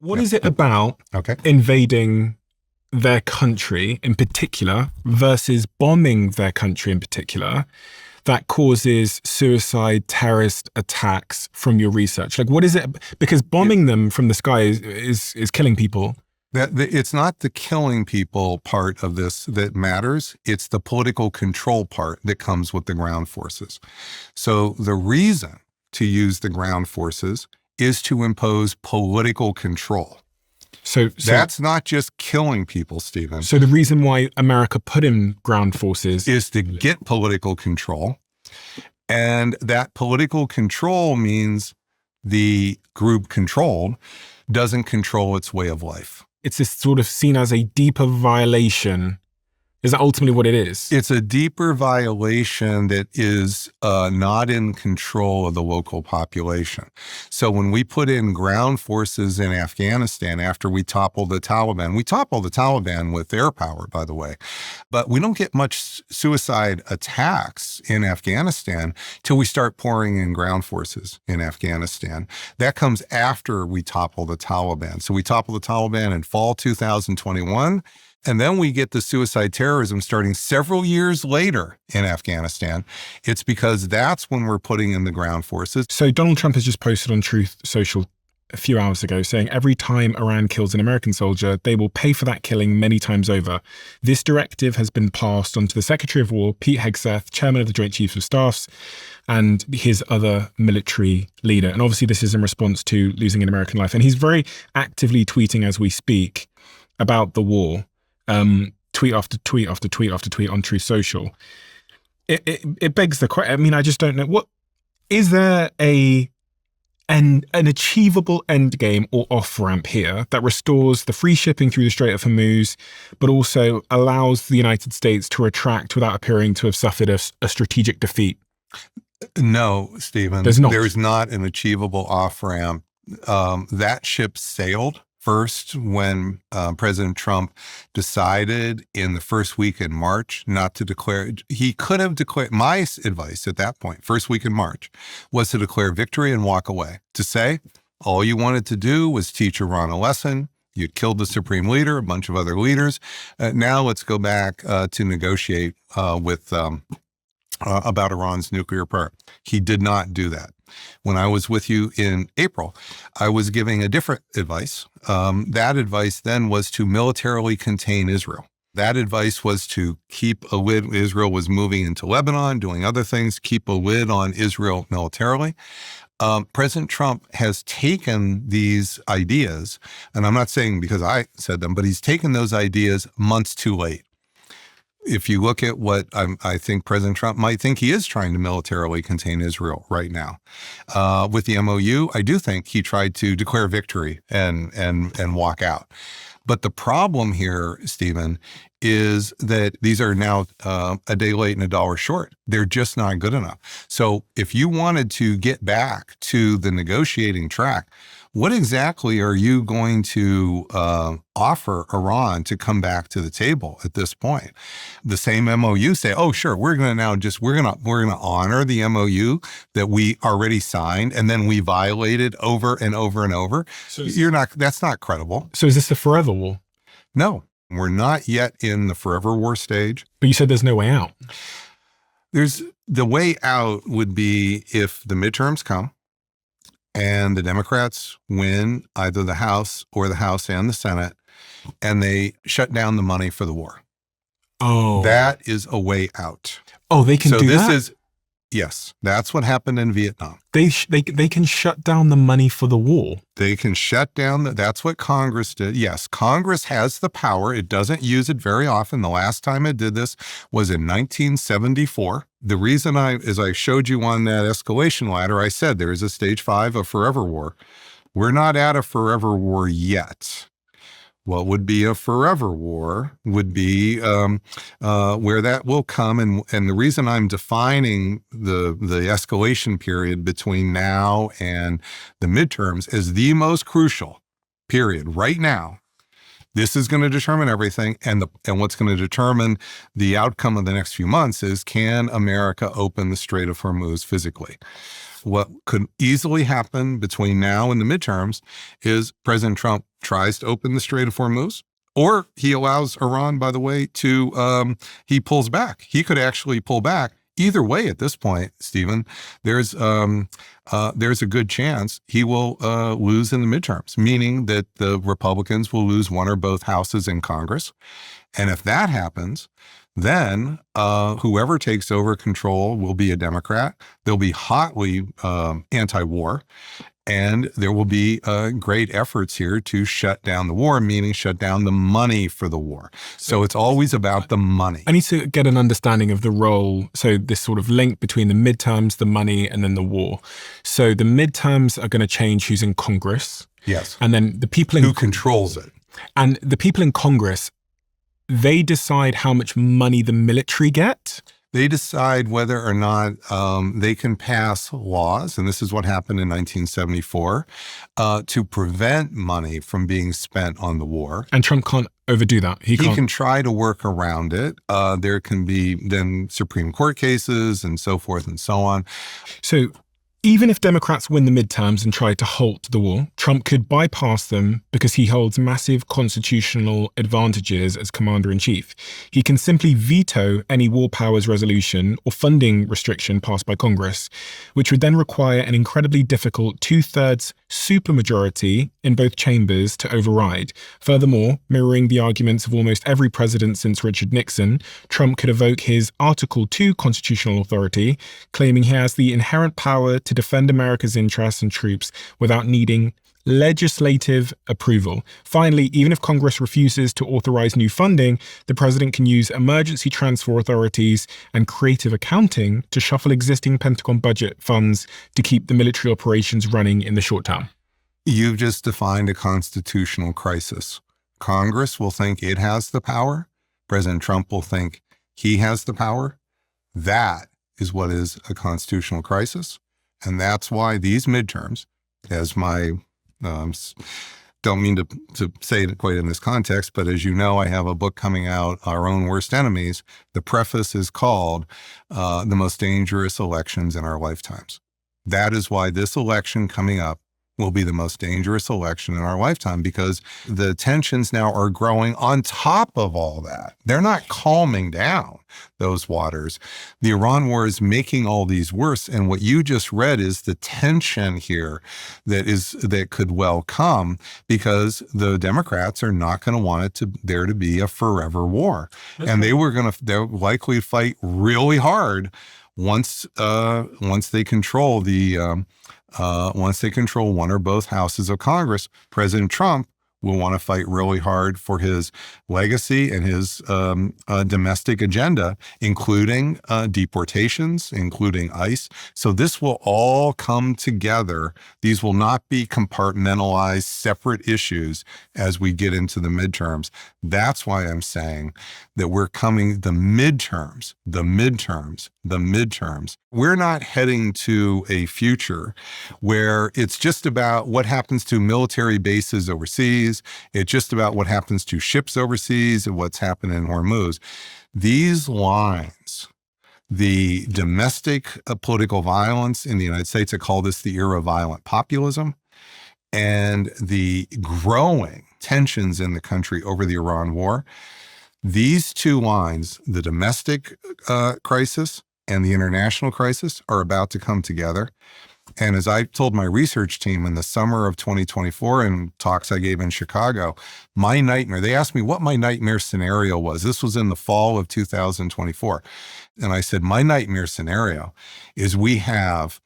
What Yeah. is it about Okay. invading their country in particular versus bombing their country in particular that causes suicide, terrorist attacks from your research? Like, what is it? Because bombing them from the sky is killing people. It's not the killing people part of this that matters. It's the political control part that comes with the ground forces. So the reason to use the ground forces is to impose political control. So That's not just killing people, Stephen, so the reason why America put in ground forces is to get political control. And that political control means the group controlled doesn't control its way of life. it's this sort of seen as a deeper violation. Is that ultimately what it is? It's a deeper violation that is not in control of the local population. So when we put in ground forces in Afghanistan after we toppled the Taliban with air power, by the way, but we don't get much suicide attacks in Afghanistan till we start pouring in ground forces in Afghanistan. That comes after we topple the Taliban. So we topple the Taliban in fall 2021. And then we get the suicide terrorism starting several years later in Afghanistan. It's because that's when we're putting in the ground forces. So Donald Trump has just posted on Truth Social a few hours ago saying every time Iran kills an American soldier, they will pay for that killing many times over. This directive has been passed on to the Secretary of War, Pete Hegseth, chairman of the Joint Chiefs of Staffs, and his other military leader. And obviously this is in response to losing an American life. And he's very actively tweeting as we speak about the war. Tweet after tweet after tweet after tweet on Truth Social. It begs the question. I mean, I just don't know. What is there an achievable end game or off ramp here that restores the free shipping through the Strait of Hormuz, but also allows the United States to retract without appearing to have suffered a strategic defeat? No, Stephen, there's not an achievable off ramp. That ship sailed first when President Trump decided in the first week in March not to declare. He could have declared, my advice at that point, first week in March, was to declare victory and walk away, to say all you wanted to do was teach Iran a lesson. You killed the supreme leader, a bunch of other leaders. Now let's go back to negotiate about Iran's nuclear program. He did not do that. When I was with you in April, I was giving a different advice. That advice then was to militarily contain Israel. That advice was to keep a lid. Israel was moving into Lebanon, doing other things, keep a lid on Israel militarily. President Trump has taken these ideas, and I'm not saying because I said them, but he's taken those ideas months too late. If you look at what I think President Trump might think, he is trying to militarily contain Israel right now. With the MOU, I do think he tried to declare victory and walk out. But the problem here, Stephen, is that these are now a day late and a dollar short. They're just not good enough. So if you wanted to get back to the negotiating track, what exactly are you going to offer Iran to come back to the table at this point? The same MOU say, oh, sure, we're going to honor the MOU that we already signed, and then we violated over and over and over. So that's not credible. So is this the forever war? No, we're not yet in the forever war stage. But you said there's no way out. The way out would be if the midterms come and the Democrats win either the House and the Senate, and they shut down the money for the war. Oh. That is a way out. Oh, they can do that? Yes, that's what happened in Vietnam. They can shut down the money for the war. They can shut down that's what Congress did. Yes, Congress has the power. It doesn't use it very often. The last time it did this was in 1974. The reason as I showed you on that escalation ladder, I said there is a stage 5 of forever war. We're not at a forever war yet. What would be a forever war would be where that will come. And the reason I'm defining the escalation period between now and the midterms as the most crucial period right now. This is going to determine everything. And what's going to determine the outcome of the next few months is, can America open the Strait of Hormuz physically? What could easily happen between now and the midterms is President Trump tries to open the Strait of Hormuz, or he allows Iran, by the way, to, he pulls back. He could actually pull back. Either way, at this point, Stephen, there's a good chance he will lose in the midterms, meaning that the Republicans will lose one or both houses in Congress. And if that happens, then whoever takes over control will be a Democrat. They'll be hotly anti-war. And there will be great efforts here to shut down the war, meaning shut down the money for the war. So it's always about the money. I need to get an understanding of the role. So this sort of link between the midterms, the money, and then the war. So the midterms are going to change who's in Congress. Yes. And then the people who controls it. And the people in Congress, they decide how much money the military get. They decide whether or not they can pass laws, and this is what happened in 1974, to prevent money from being spent on the war. And Trump can't overdo that. He can try to work around it. There can be then Supreme Court cases and so forth and so on. So even if Democrats win the midterms and try to halt the war, Trump could bypass them because he holds massive constitutional advantages as commander-in-chief. He can simply veto any war powers resolution or funding restriction passed by Congress, which would then require an incredibly difficult two-thirds supermajority in both chambers to override. Furthermore, mirroring the arguments of almost every president since Richard Nixon, Trump could evoke his Article 2 constitutional authority, claiming he has the inherent power to defend America's interests and troops without needing legislative approval. Finally, even if Congress refuses to authorize new funding, the president can use emergency transfer authorities and creative accounting to shuffle existing Pentagon budget funds to keep the military operations running in the short term. You've just defined a constitutional crisis. Congress will think it has the power. President Trump will think he has the power. That is what is a constitutional crisis. And that's why these midterms, as my don't mean to say it quite in this context, but as you know, I have a book coming out, Our Own Worst Enemies. The preface is called The Most Dangerous Elections in Our Lifetimes. That is why this election coming up will be the most dangerous election in our lifetime, because the tensions now are growing on top of all that. They're not calming down those waters. The Iran war is making all these worse. And what you just read is the tension here that could well come, because the Democrats are not going to want there to be a forever war. And they're likely to fight really hard once they control once they control one or both houses of Congress. President Trump will want to fight really hard for his legacy and his domestic agenda, including deportations, including ICE. So this will all come together. These will not be compartmentalized, separate issues as we get into the midterms. That's why I'm saying that we're coming, the midterms. We're not heading to a future where it's just about what happens to military bases overseas. It's just about what happens to ships overseas and what's happened in Hormuz. These lines, the domestic political violence in the United States, I call this the era of violent populism, and the growing tensions in the country over the Iran war. These two lines, the domestic crisis and the international crisis, are about to come together. And as I told my research team in the summer of 2024 in talks I gave in Chicago, my nightmare, they asked me what my nightmare scenario was. This was in the fall of 2024. And I said, my nightmare scenario is we have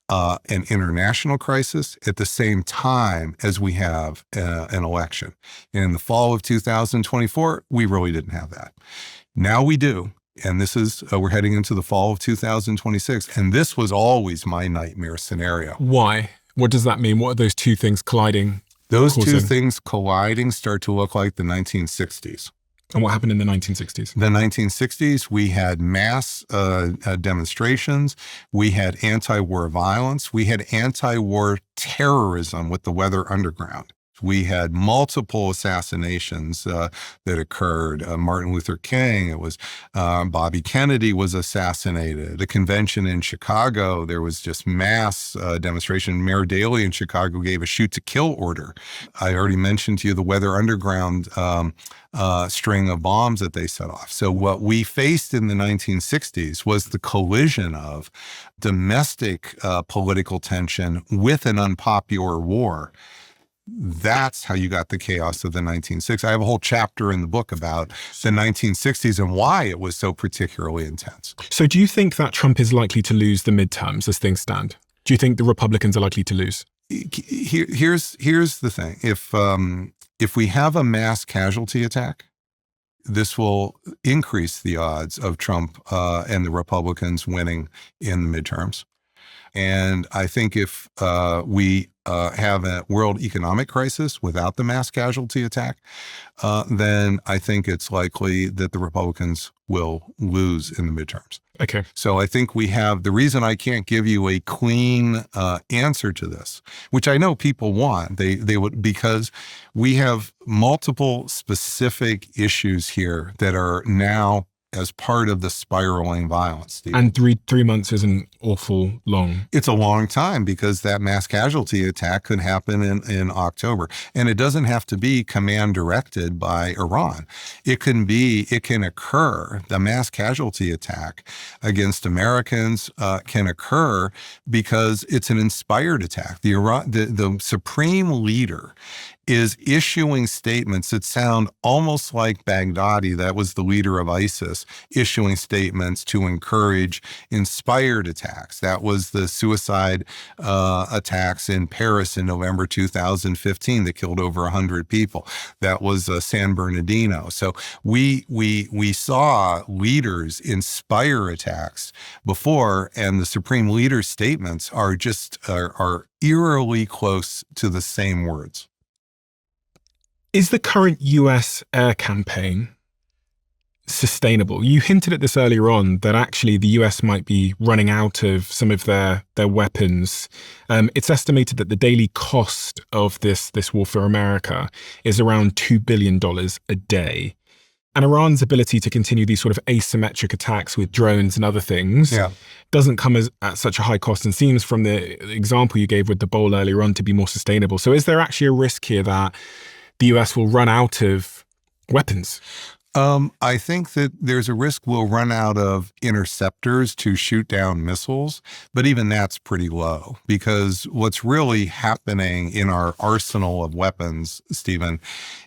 an international crisis at the same time as we have an election. And in the fall of 2024, we really didn't have that. Now we do. And this is, we're heading into the fall of 2026. And this was always my nightmare scenario. Why? What does that mean? What are those two things colliding? Those two things colliding start to look like the 1960s. And what happened in the 1960s? The 1960s, we had mass demonstrations. We had anti-war violence. We had anti-war terrorism with the Weather Underground. We had multiple assassinations that occurred. Martin Luther King, it was Bobby Kennedy was assassinated. A convention in Chicago, there was just mass demonstration. Mayor Daley in Chicago gave a shoot to kill order. I already mentioned to you the Weather Underground string of bombs that they set off. So what we faced in the 1960s was the collision of domestic political tension with an unpopular war. That's how you got the chaos of the 1960s. I have a whole chapter in the book about the 1960s and why it was so particularly intense. So do you think that Trump is likely to lose the midterms as things stand? Do you think the Republicans are likely to lose? Here's the thing. If we have a mass casualty attack, this will increase the odds of Trump and the Republicans winning in the midterms. And I think if we have a world economic crisis without the mass casualty attack, then I think it's likely that the Republicans will lose in the midterms. Okay. So I think we have the reason I can't give you a clean answer to this, which I know people want. They would, because we have multiple specific issues here that are now as part of the spiraling violence. Steve. And three months isn't awful long. It's a long time because that mass casualty attack could happen in October. And it doesn't have to be command directed by Iran. It can occur, the mass casualty attack against Americans can occur because it's an inspired attack. The supreme leader is issuing statements that sound almost like Baghdadi, that was the leader of ISIS, issuing statements to encourage inspired attacks. That was the suicide attacks in Paris in November 2015 that killed over 100 people. That was San Bernardino. So we saw leaders inspire attacks before, and the supreme leader's statements are eerily close to the same words. Is the current US air campaign sustainable? You hinted at this earlier on, that actually the US might be running out of some of their weapons. It's estimated that the daily cost of this war for America is around $2 billion a day. And Iran's ability to continue these sort of asymmetric attacks with drones and other things doesn't come at such a high cost, and seems from the example you gave with the bowl earlier on to be more sustainable. So is there actually a risk here that the US will run out of weapons? I think that there's a risk we'll run out of interceptors to shoot down missiles, but even that's pretty low, because what's really happening in our arsenal of weapons, Stephen,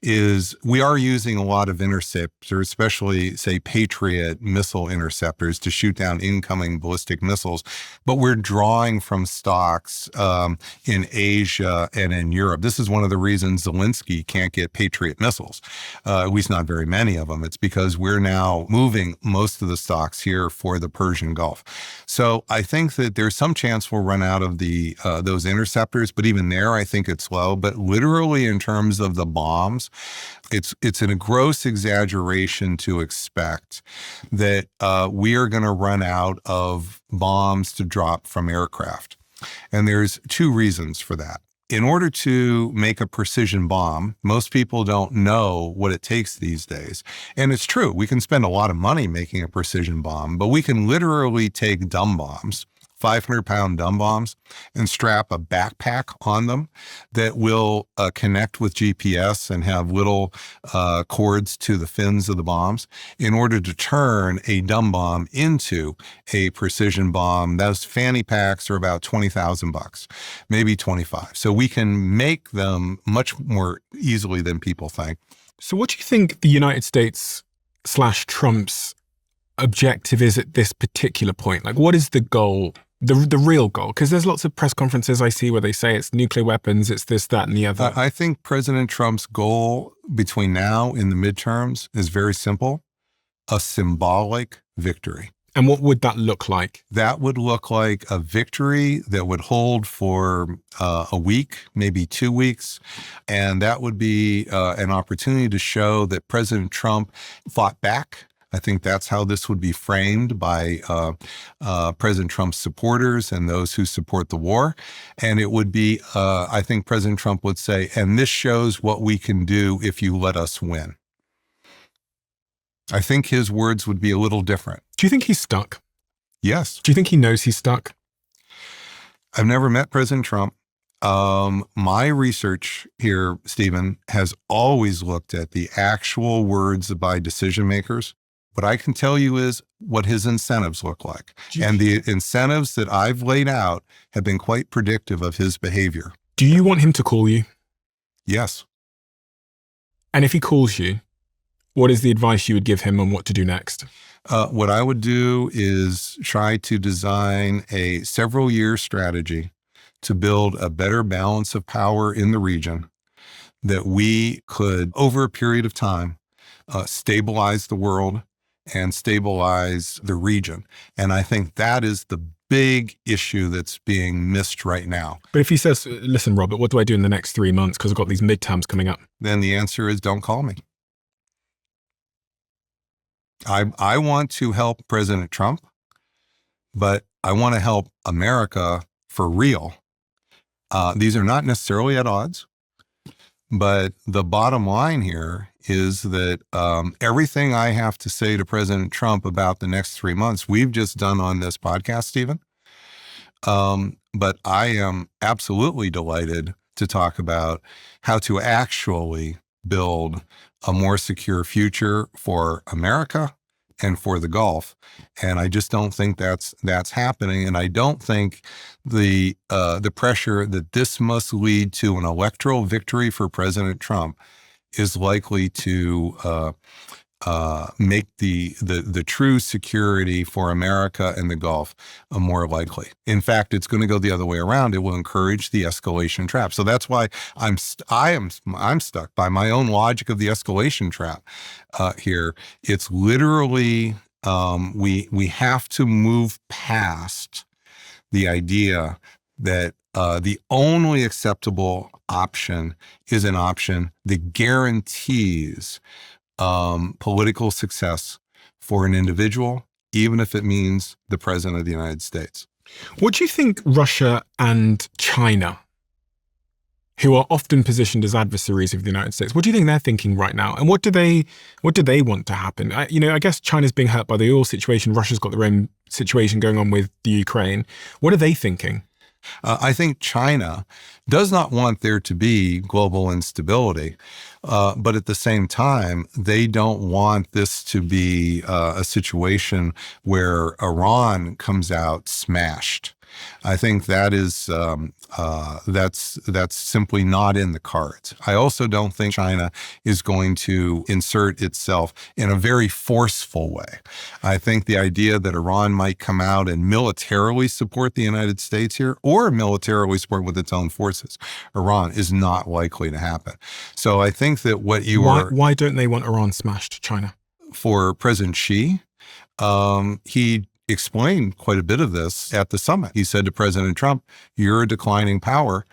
is we are using a lot of interceptors, especially, say, Patriot missile interceptors to shoot down incoming ballistic missiles, but we're drawing from stocks in Asia and in Europe. This is one of the reasons Zelensky can't get Patriot missiles, at least not very many of them. It's because we're now moving most of the stocks here for the Persian Gulf. So I think that there's some chance we'll run out of those interceptors, but even there, I think it's low. But literally in terms of the bombs, it's a gross exaggeration to expect that we are going to run out of bombs to drop from aircraft. And there's two reasons for that. In order to make a precision bomb, most people don't know what it takes these days. And it's true, we can spend a lot of money making a precision bomb, but we can literally take dumb bombs, 500-pound dumb bombs, and strap a backpack on them that will connect with GPS and have little cords to the fins of the bombs in order to turn a dumb bomb into a precision bomb. Those fanny packs are about $20,000, maybe 25. So we can make them much more easily than people think. So what do you think the United States / Trump's objective is at this particular point? Like, what is the goal? The real goal? Because there's lots of press conferences I see where they say it's nuclear weapons, it's this, that, and the other. I think President Trump's goal between now and the midterms is very simple: a symbolic victory. And what would that look like? That would look like a victory that would hold for a week, maybe 2 weeks. And that would be an opportunity to show that President Trump fought back I think that's how this would be framed by President Trump's supporters and those who support the war. And it would be, I think President Trump would say, and this shows what we can do if you let us win. I think his words would be a little different. Do you think he's stuck? Yes. Do you think he knows he's stuck? I've never met President Trump. My research here, Stephen, has always looked at the actual words by decision makers. What I can tell you is what his incentives look like. And the incentives that I've laid out have been quite predictive of his behavior. Do you want him to call you? Yes. And if he calls you, what is the advice you would give him on what to do next? What I would do is try to design a several-year strategy to build a better balance of power in the region that we could, over a period of time, stabilize the world and stabilize the region. And I think that is the big issue that's being missed right now. But if he says, listen, Robert, what do I do in the next 3 months because I've got these midterms coming up? Then the answer is don't call me. I want to help President Trump, but I want to help America for real. These are not necessarily at odds, but the bottom line here is that everything I have to say to President Trump about the next 3 months, we've just done on this podcast, Stephen. But I am absolutely delighted to talk about how to actually build a more secure future for America and for the Gulf. And I just don't think that's happening. And I don't think the pressure that this must lead to an electoral victory for President Trump is likely to make the true security for America and the Gulf more likely. In fact, it's going to go the other way around. It will encourage the escalation trap. So that's why I'm stuck by my own logic of the escalation trap here. It's literally we have to move past the idea that the only acceptable option is an option that guarantees political success for an individual, even if it means the President of the United States. What do you think Russia and China, who are often positioned as adversaries of the United States, what do you think they're thinking right now? And what do they want to happen? I guess China's being hurt by the oil situation. Russia's got their own situation going on with the Ukraine. What are they thinking? I think China does not want there to be global instability, but at the same time, they don't want this to be a situation where Iran comes out smashed. I think that is that's simply not in the cards. I also don't think China is going to insert itself in a very forceful way. I think the idea that Iran might come out and militarily support the United States here, or militarily support with its own forces, Iran, is not likely to happen. So I think that what you are... Why don't they want Iran smashed, China? For President Xi, he explained quite a bit of this at the summit. He said to President Trump, you're a declining power.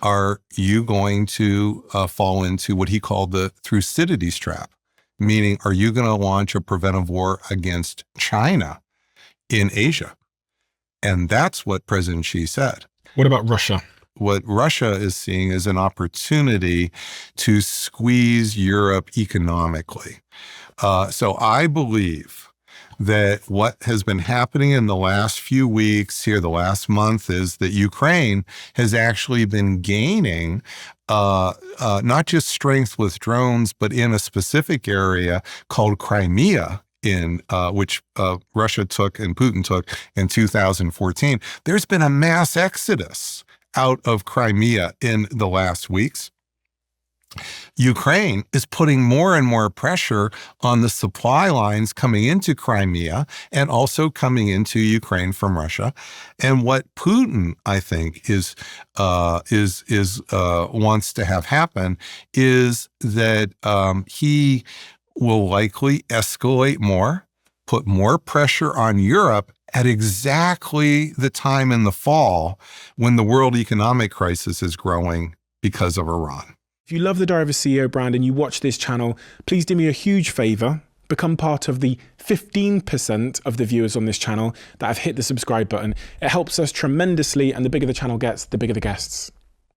Are you going to fall into what he called the Thucydides trap? Meaning, are you going to launch a preventive war against China in Asia? And that's what President Xi said. What about Russia? What Russia is seeing is an opportunity to squeeze Europe economically. So I believe that what has been happening in the last few weeks here, the last month, is that Ukraine has actually been gaining not just strength with drones, but in a specific area called Crimea, in which Russia took and Putin took in 2014. There's been a mass exodus out of Crimea in the last weeks. Ukraine is putting more and more pressure on the supply lines coming into Crimea and also coming into Ukraine from Russia. And what Putin, I think, is wants to have happen is that he will likely escalate more, put more pressure on Europe at exactly the time in the fall when the world economic crisis is growing because of Iran. If you love the Diary of a CEO brand and you watch this channel, please do me a huge favor. become part of the 15% of the viewers on this channel that have hit the subscribe button. It helps us tremendously, and the bigger the channel gets, the bigger the guests.